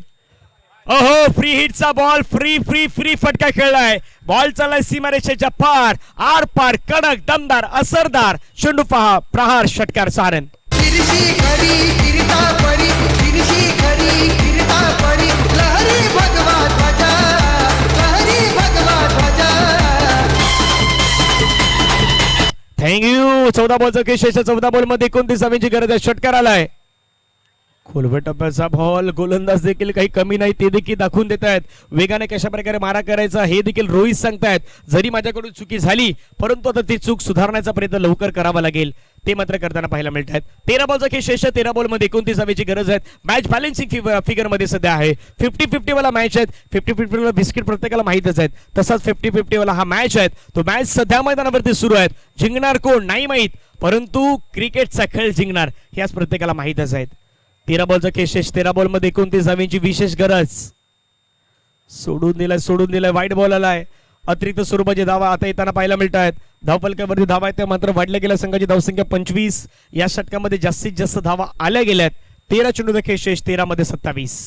ओहो फ्री हिटचा बॉल फ्री फटका खेळलाय. बॉल चाललाय सीमारेषेच्या पार आर पार कडक दमदार असरदार चेंडू पहा प्रहार षटकार सारण. तिरशी खरी किरीटा परी तिरशी खरी किरीटा परी लहरी भगवा ध्वजा लहरी भगवा ध्वजा. थँक्यू. 14 बॉलचा केशेष 14 बॉल मध्ये 29 धावांची गरज आहे. षटकार आलाय. खोलवर टप्प्याचा बॉल गोलंदाज देखील काही कमी नाही ते देखील दाखवून देत आहेत. वेगाने कशा प्रकारे मारा करायचा हे देखील रोहित सांगतायत. जरी माझ्याकडून चुकी झाली परंतु आता ती चूक सुधारण्याचा प्रयत्न लवकर करावा लागेल ते मात्र करताना पाहायला मिळत आहेत. 13 बॉलचा खेळ शेष 13 बॉल मध्ये 29 धावेची गरज आहे. मॅच बॅलन्सिंग फिगर मध्ये सध्या आहे. 50-50 वाला मॅच आहे. 50-50 वाला बिस्किट प्रत्येकाला माहितच आहेत. तसाच 50-50 वाला हा मॅच आहे. तो मॅच सध्या मैदानावरती सुरू आहे. जिंकणार कोण नाही माहित परंतु क्रिकेटचा खेळ जिंकणार हे आज प्रत्येकाला माहितच आहेत. 13 बॉलचा केशेष 13 बॉल मध्ये 29 धावेची विशेष गरज. सोडून दिलाय वाईट बॉल आलाय. अतिरिक्त स्वरूपाचे धावा आता येताना पाहायला मिळत आहेत. धावपलक्यावरती धावा आहेत त्या मात्र वाढल्या गेल्या. संघाची धावसंख्या 25. या षटकामध्ये जास्तीत जास्त धावा आल्या गेल्यात. 13 चेंडूचा केशेष 13 मध्ये 27.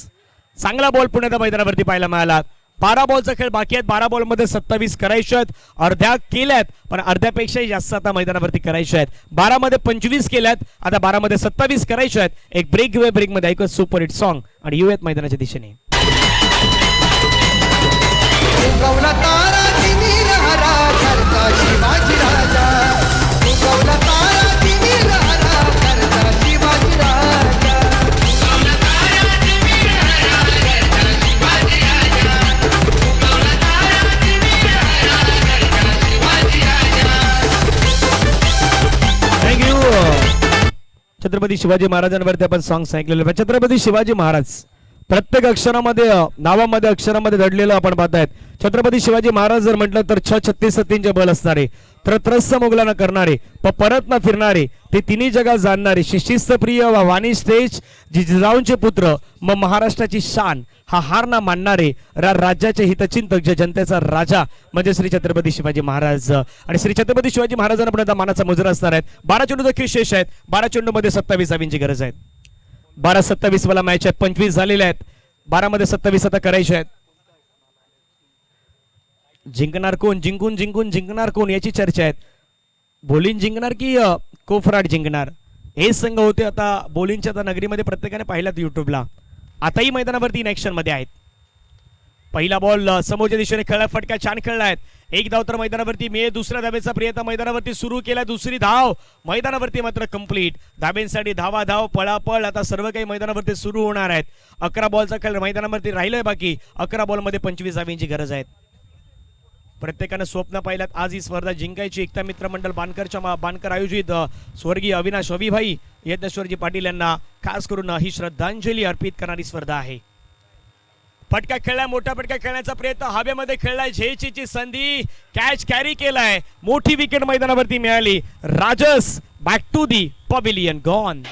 चांगला बॉल पुण्याच्या मैदानावरती पाहायला मिळाला. 12 बॉलचा खेळ बाकी आहेत. 12 बॉल मध्ये 27 करायचे आहेत. अर्ध्या केल्यात पण अर्ध्यापेक्षाही जास्त आता मैदानावरती करायचे आहेत. 12 मध्ये 25 केल्यात आता 12 मध्ये 27 करायचे आहेत. एक ब्रेक घेऊया. ब्रेक मध्ये ऐकूया सुपर हिट सॉन्ग आणि येऊयात मैदानाच्या दिशेने. उगवला तारा तिमिरहरा करता शिवाजी राजा उगवला तारा तिमिरहरा करता शिवाजी राजा. थँक्यू. छत्रपती शिवाजी महाराजांवरती आपण सॉंग ऐकलेलं. छत्रपती शिवाजी महाराज प्रत्येक अक्षरामध्ये नावामध्ये अक्षरामध्ये दडलेलं आपण पाहतायत. छत्रपती शिवाजी महाराज जर म्हटलं तर 36 बल असणारे त्रस्त मोगलांना करणारे परत न फिरणारे ते तिन्ही जगात जाणणारे शिस्तप्रिय वाणी स्टेज जिजाऊंचे पुत्र मग महाराष्ट्राची शान हा हार ना मानणारे राज्याचे हितचिंतक जे जनतेचा राजा म्हणजे श्री छत्रपती शिवाजी महाराज. आणि श्री छत्रपती शिवाजी महाराजांना पण आता मानाचा मुजरा असणार आहेत. 12 चेंडू देखील शेष आहेत. 12 चेंडू मध्ये 27 धावांची गरज आहे. 12-27 वाला मॅच आहे. 25 झालेले आहेत. 12 मध्ये 27 आता करायचे आहेत. जिंकणार कोण जिंकणार कोण याची चर्चा आहे. बोलिंग जिंकणार की कोफराट जिंकणार हे संघ होते. आता बोलिंगच्या आता नगरीमध्ये प्रत्येकाने पाहिलात युट्यूबला. आताही मैदानावरती इन ऍक्शन मध्ये आहेत. पहिला बॉल समोरच्या दिशेने खेळला. फटका छान खेळलाय. एक धाव तर मैदानावरती मिळेल. दुसऱ्या धावेचा प्रयत्न मैदानावरती सुरू केला. दुसरी धाव मैदानावरती मात्र कंप्लीट. धावेंसाठी धावा धाव पळापळ आता सर्व काही मैदानावरती सुरू होणार आहेत. 11 बॉलचा खेळ मैदानावरती राहिलाय बाकी. 11 बॉल मध्ये 25 धावेंची गरज आहे. प्रत्येकानं स्वप्न पाहिल्यात आज ही स्पर्धा जिंकायची. एकता मित्र मंडळ बानकर आयोजित स्वर्गीय अविनाश अविभाई यज्ञेश्वरजी पाटील यांना खास करून ही श्रद्धांजली अर्पित करणारी स्पर्धा आहे. फटका खेळलाय. मोठा फटका खेळण्याचा प्रयत्न हवेमध्ये खेळलाय. झेलची संधी कॅच कॅरी केलाय. मोठी विकेट मैदानावरती मिळाली. Rajas back to the pavilion gone.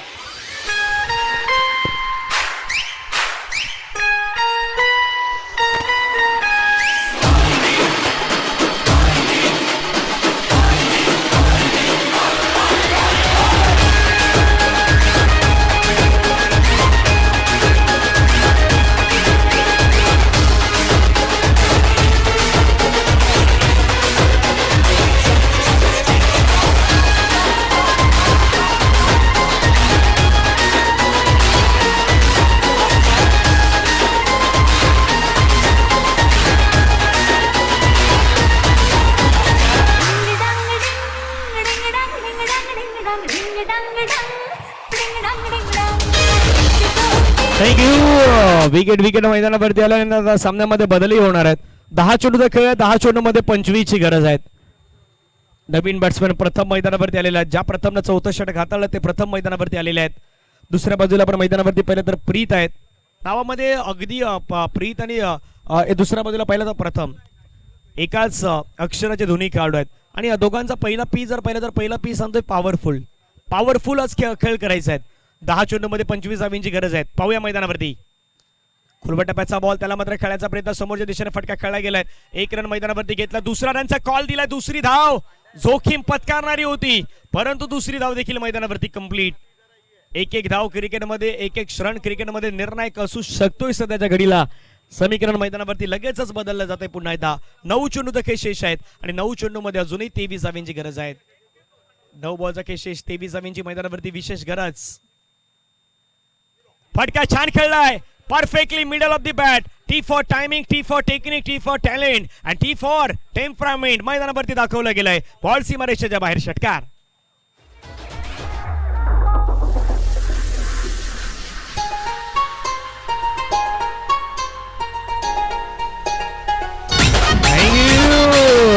Thank you. Wicket मैदानावरती आल्यानंतर सामन्यामध्ये बदलही होणार आहेत. 10 चेंडूचा खेळ आहे. 10 चेंडूमध्ये 25 ची गरज आहे. नवीन बॅट्समॅन प्रथम मैदानावरती आलेले आहेत. ज्या प्रथमनं 4थं षटक हाताळलं ते प्रथम मैदानावरती आलेले आहेत. दुसऱ्या बाजूला पण मैदानावरती पहिलं तर प्रीत आहेत. नावामध्ये अगदी प्रीत आणि दुसऱ्या बाजूला पहिला तर प्रथम एकाच अक्षराचे दोन्ही खेळाडू आहेत. आणि या दोघांचा पहिला पी जर पाहिला तर पहिला पी सांगतोय पॉवरफुलच खेळ करायचा आहे. 10 चेंडूमध्ये 25 धावींची गरज आहे. पाहूया मैदानावरती खुरबा टप्प्याचा बॉल, त्याला मात्र खेळायचा प्रयत्न, समोरच्या दिशेने फटका खेळला गेलाय. 1 रन मैदानावरती घेतला. दुसरा रनचा कॉल दिलाय. दुसरी धाव जोखीम पत्कारणारी होती, परंतु दुसरी धाव देखील मैदानावरती कंप्लीट. एक धाव क्रिकेटमध्ये, एक रन क्रिकेटमध्ये निर्णायक असू शकतोय सध्याच्या घडीला. समीकरण मैदानावरती लगेचच बदललं जात आहे. पुन्हा एकदा 9 चेंडूचा खेळ शेष आहेत आणि 9 चेंडूमध्ये अजूनही 23 धावींची गरज आहे. 9 बॉलचा खेळ शेष, 23 धावींची मैदानावरती विशेष गरज. फटका छान खेळलाय, perfectly middle of the bat. T for timing, T for technique, T for talent and T for temperament मैदानावरती दाखवलं गेलंय. बॉल सीमारेषेच्या बाहेर, षटकार.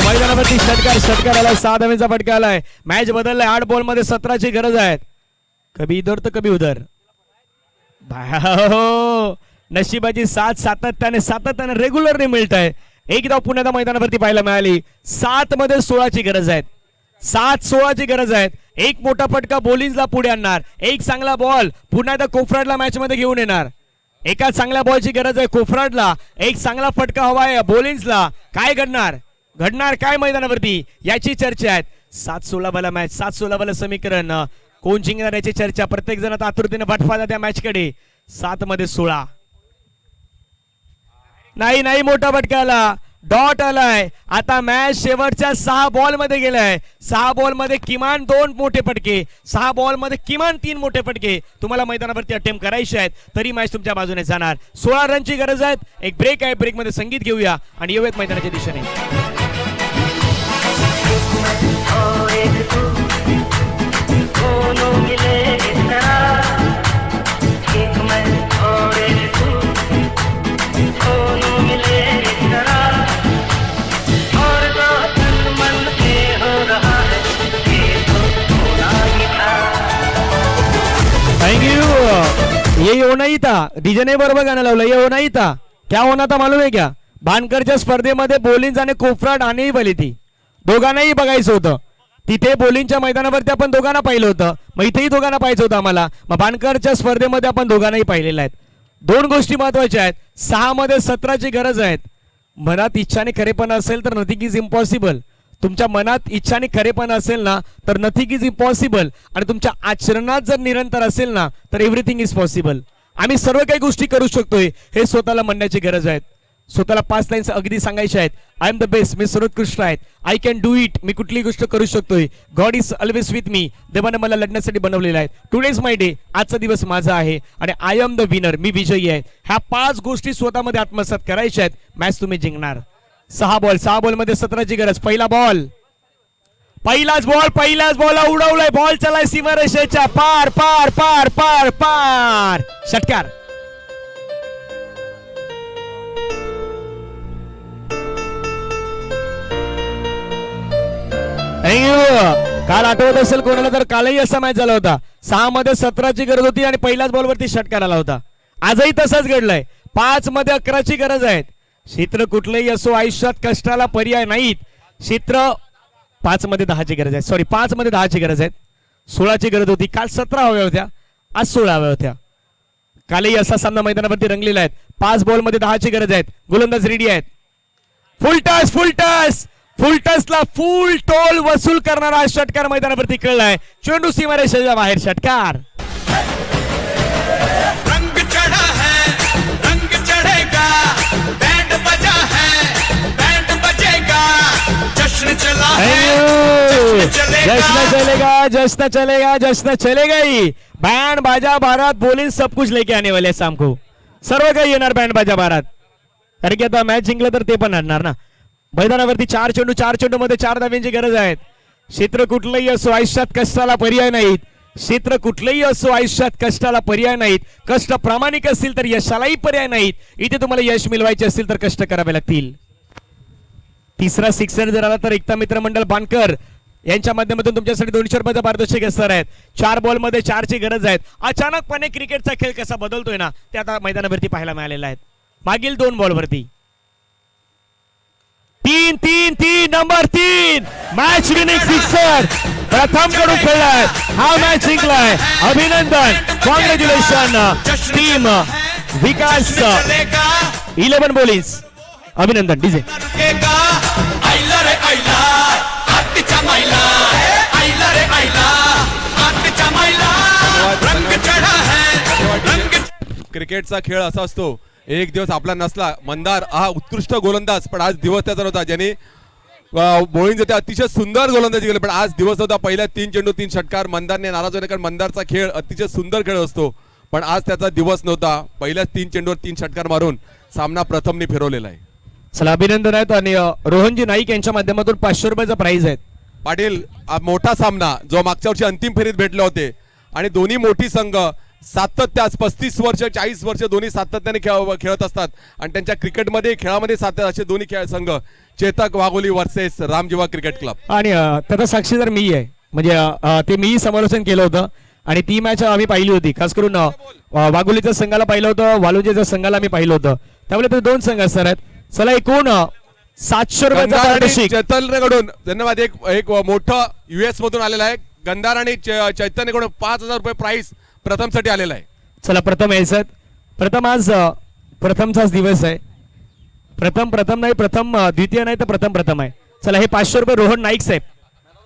मैदानावरती षटकार आलाय. 6 धावेचा फटका आलाय. मॅच बदललाय. 8 बॉल मध्ये 17ची गरज आहे. कभी इधर तर कभी उधर. नशिबाची साथ सातत्याने रेग्युलरने मिळत आहे. एक धाव पुण्याच्या मैदानावरती पाहायला मिळाली. 7 मध्ये 16ची गरज आहे. 7-16ची गरज आहे. एक मोठा फटका बोलिंजला पुढे आणणार. एक चांगला बॉल पुन्हा एकदा कोफराडला मॅच मध्ये घेऊन येणार. एका चांगल्या बॉलची गरज आहे कोफराडला. एक चांगला फटका हवा आहे बोलिंजला. काय घडणार काय मैदानावरती याची चर्चा आहे. 7-16 वाला मॅच, 7-16 वाला समीकरण. कोण जिंकणार याची चर्चा. प्रत्येक जण आतुरतेने वाट पाहतात त्या मॅच कडे. 7 मध्ये 16 नाही मोठा फटका आला. डॉट आलाय. आता मॅच शेवटच्या 6 बॉल मध्ये गेलाय. 6 बॉल मध्ये किमान 2 मोठे फटके, 6 बॉल मध्ये किमान 3 मोठे फटके तुम्हाला मैदानावरती अटेम्प्ट करायचे आहेत, तरी मॅच तुमच्या बाजूने जाणार. 16 रनची गरज आहे. एक ब्रेक आहे. ब्रेक मध्ये संगीत घेऊया आणि येऊयात मैदानाच्या दिशेने. ये होना ही था. डीजे ने बरोबर गाणं लावलं. ये होना ही था. क्या होना था मालूम है क्या? भानकरच्या स्पर्धेमध्ये बोलिंज आणि कोफराड आणेही भली ती दोघांनाही बघायचं होतं. तिथे बोलिंगच्या मैदानावरती आपण दोघांना पाहिलं होतं, मग इथेही दोघांना पाहायचं होतं आम्हाला. मग भानकरच्या स्पर्धेमध्ये आपण दोघांनाही पाहिलेल्या आहेत. 2 गोष्टी महत्वाच्या आहेत. 6 मध्ये 17ची गरज आहे. मनात इच्छा आणि खरेपणा असेल तर नथिंग इज इम्पॉसिबल. तुमच्या मनात इच्छा आणि खरेपणा असेल ना तर नथिंग इज इम्पॉसिबल, आणि तुमच्या आचरणात जर निरंतर असेल ना तर एव्हरीथिंग इज पॉसिबल. आम्ही सर्व काही गोष्टी करू शकतोय हे स्वतःला म्हणण्याची गरज आहे. स्वतःला 5 लाईन्स अगदी सांगायच्या आहेत. आय एम द बेस्ट, मी सर्वोत्कृष्ट आहेत. आय कॅन डू इट, मी कुठलीही गोष्ट करू शकतोय. God is always with me, देवाने मला लढण्यासाठी बनवलेलं आहे. टुडेज माय डे, आजचा दिवस माझा आहे आणि आय एम द विनर, मी विजयी आहे. ह्या 5 गोष्टी स्वतःमध्ये आत्मसात करायच्या आहेत. मॅच तुम्ही जिंकणार. 6 बॉल मध्ये 17ची गरज. पहिलाच बॉल उडवलाय. बॉल चलाय सीमारेषेच्या पार पार पार पार पार. षटकार. काल आठवत असेल कोणाला तर कालही असा मॅच झाला होता. 6 मध्ये 17ची गरज होती आणि पहिल्याच बॉलवरती षटकार आला होता. आजही तसंच घडलंय. 5 मध्ये 11ची गरज आहे. क्षेत्र कुठलंही असो, आयुष्यात कष्टाला पर्याय नाहीत. क्षेत्र 5 मध्ये 10ची गरज आहे. सॉरी, 5 मध्ये 10ची गरज आहे. 16ची गरज होती. काल 17 हव्या होत्या, आज 16 हव्या होत्या. कालही असा सामना मैदानावरती रंगलेला आहे. 5 बॉल मध्ये 10ची गरज आहे. गोलंदाज रेडी आहेत. फुल टचला फुल टोल वसूल करणारा षटकार मैदानावरती खेळलाय. चेंडू सीमारेषेच्या बाहेर. षटकार. रंग चढ़ा है, रंग चढ़ेगा, बैंड बजा है, बैंड बजेगा, जश्न चला है, जश्न चलेगा ही. बैंड बाजा बारात, बोलिंग सब कुछ लेके आने वाले शाम को. सर्व काही येणार बँड बाजा बारात. कारण की आता मॅच जिंकलं तर ते पण आणणार ना. मैदानावरती 4 चेंडू मध्ये 4 धाव्यांची गरज आहे. क्षेत्र कुठलंही असो, आयुष्यात कष्टाला पर्याय नाहीत. क्षेत्र कुठलंही असो, आयुष्यात कष्टाला पर्याय नाहीत. कष्ट प्रामाणिक असतील तर यशालाही पर्याय नाहीत. इथे तुम्हाला यश मिळवायचे असतील तर कष्ट करावे लागतील. तिसरा सिक्सर जर आला तर एकता मित्र मंडळ बानकर यांच्या माध्यमातून तुमच्यासाठी 200 रुपयाचा पारितोषिक असणार आहेत. 4 बॉल मध्ये 4ची गरज आहे. अचानकपणे क्रिकेटचा खेळ कसा बदलतोय ना ते आता मैदानावरती पाहायला मिळालेला आहे. मागील 2 बॉलवरती 3 तीन नंबर 3 मॅच विनिंग सिक्सर प्रथम कडून खेळलाय, हा मॅच जिंकलाय. अभिनंदन, कॉंग्रॅच्युलेशन टीम विकास चलेगा 11 बॉलिंग्स. अभिनंदन डीजे. रुकेगा आईला रे आईला आत्तीच्या माईला आईला रे आईला आत्तीच्या माईला रंग चढा है रंग क्रिकेटचा खेळ असा असतो, एक दिवस आपला नसला. मंदार हा उत्कृष्ट गोलंदाज, पण आज दिवस त्याचा नव्हता. ज्याने बॉलिंग होते अतिशय सुंदर गोलंदाजी केली, पण आज दिवस होता. पहिल्या 3 चेंडू 3 षटकार. मंदारने नाराज होणे, कारण मंदारचा खेळ अतिशय सुंदर खेळ असतो, पण आज त्याचा दिवस नव्हता. पहिल्या 3 चेंडूवर 3 षटकार मारून सामना प्रथमने फिरवलेला आहे. चला अभिनंदन आहेत. आणि रोहनजी नाईक यांच्या माध्यमातून 500 रुपयाचा प्राइज आहे. पाटील, हा मोठा सामना जो मागच्या वर्षी अंतिम फेरीत भेटले होते, आणि दोन्ही मोठी संघ सातत्य, 35 वर्ष 40 वर्ष दोन्ही सातत्याने खेळत असतात, आणि त्यांच्या क्रिकेटमध्ये खेळामध्ये सातत्य असे दोन्ही संघ, Chetak Wagholi versus Ramjiva cricket club. आणि त्याचा साक्षीदार मी आहे, म्हणजे ते मीही समालोचन केलं होतं आणि ती मॅच आम्ही पाहिली होती. खास करून वाघोलीच्या संघाला पाहिलं होतं, वालुंजेच्या संघाला आम्ही पाहिलं होतं. त्यामुळे ते 2 संघ असणार आहेत. चला एकूण 700 रुपयाचा पारितोषिक. चैतन्यकडून धन्यवाद. एक मोठं US मधून आलेला आहे. गंधार आणि चैतन्यकडून 5,000 रुपये प्राइस प्रथमसाठी आलेला आहे. चला प्रथम यायचं आहेत. प्रथम आज प्रथमचाच दिवस आहे. प्रथम नाही, प्रथम द्वितीय नाही तर प्रथम आहे. चला हे 500 रुपये रोहन नाईक साहेब,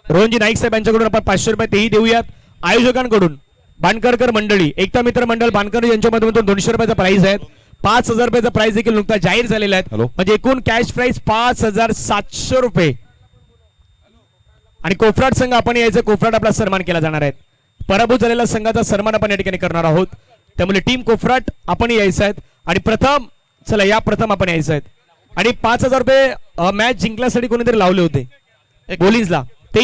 रोहनजी नाईक साहेब यांच्याकडून आपण 500 रुपये तेही देऊयात. आयोजकांकडून बाणकरकर मंडळी, एकता मित्र मंडळ बाणकर यांच्या माध्यमातून 200 रुपयाचा प्राइज आहे. 5,000 रुपयाचा प्राइज देखील नुकता जाहीर झालेला आहे. म्हणजे एकूण कॅश प्राइज 5,700 रुपये. आणि कोफराट संघ आपण यायचं, कोफराट आपला सन्मान केला जाणार आहे. पराभूत झालेल्या संघाचा सन्मान आपण या ठिकाणी करणार आहोत. त्यामुळे टीम कोफराट आपण यायचं आहेत. आणि प्रथम, चला या प्रथम आपण यायचं आहेत. आणि 5,000 रुपये मॅच जिंकण्यासाठी कोणीतरी लावले होते बॉलिंग्सला.